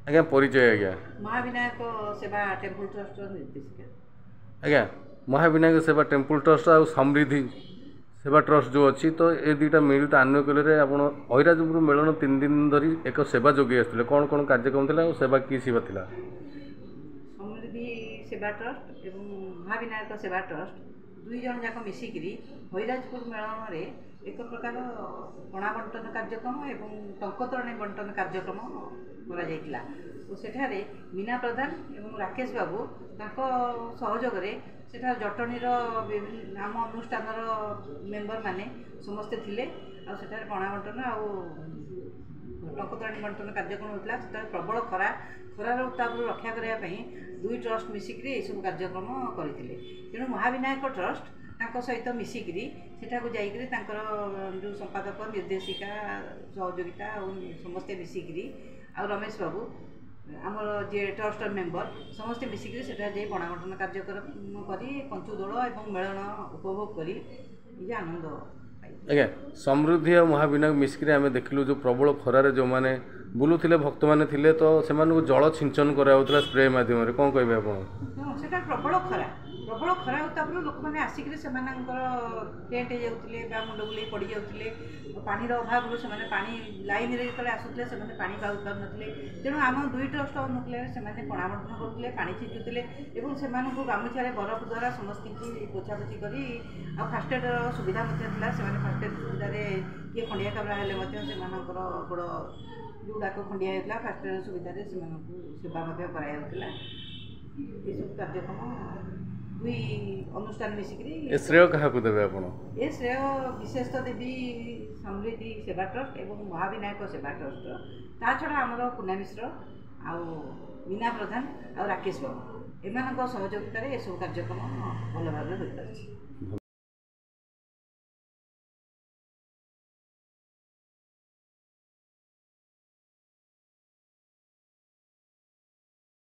आज्ञा परिचय आज्ञा महाविनायक सेवा टेम्पल ट्रस्ट निर्देशिका। आज्ञा महाविनायक सेवा टेम्पल ट्रस्ट आ समृद्धि सेवा ट्रस्ट जो अच्छी तो ये दुईटा मिलित आनुकूल्य आप अहिराजपुर मेलन 3 दिन धरी एक सेवा जोगी आसते कौन कौन कार्यक्रम था और सेवा की सेवा था? समृद्धि सेवा ट्रस्ट एवं महाविनायक सेवा ट्रस्ट दुई जन जाक मिसिकी हईराजपुर मेलन में एक प्रकार पणा बंटन कार्यक्रम एवं टंकतरणी बंटन कार्यक्रम करा तो सेठारे मीना प्रधान एवं राकेश बाबू सहयोग सेठा जटणीर आम अनुष्ठान मेम्बर माने समस्ते थिले आ सेठारे पणा बंटन आ टंकतरणी बंटन कार्यक्रम होता है। प्रबल खरार उताप रक्षा करने दुई ट्रस्ट मिसिकी सब कार्यक्रम करते तेणु महाविनायक ट्रस्ट सहित मिसिकी सेठाक जाइए जो संपादक निर्देशिका सहयोगिता समस्ते मिसिकी आ रमेश बाबू आमर जी ट्रस्ट मेम्बर समस्ते मिसिकी सेठा जाई बणाबंटन कार्यक्रम कर पंचुदोल और मेलन उपभोग कर आनंद आज्ञा समृद्धि और महाविनायक मिसिकी आम देखलु जो प्रबल खरार जो मैंने बुलूले भक्त मैंने थे तो से जल छिंचन कराला स्प्रे मध्यम कौन कहे आप? प्रबल खरा उताप लोक मैंने आसिक टेंट जाते मुंड बुले पड़ जाते पानी अभाव से पा लाइन में जो आसूले से पा पाऊ पारे तेणु आम दुई ट्रस्ट अनुकूल से पणा बंटन करते पा छिंचुले और से गामुछार बरफ द्वारा समस्त पोछापोछि कर फास्ट एड सुविधा से फास्ट एड सुविधा किए खंडिया काबरा हेले गोड़ जोड़ाक खंडिया होता फास्ट एड सुविधा सेवा कराला ये सब कार्यक्रम दुई अनुष्ठान मिसिकी श्रेय क्या देवे आप? ये श्रेय विशेषतः देवी समृद्धि सेवा ट्रस्ट एवं महाविनायक सेवा ट्रस्ट ता छड़ा आमर पूना मिश्र आ मीना प्रधान आ राकेश बाबू एम सहयोगितार ये सब कार्यक्रम भल भाव हो पार।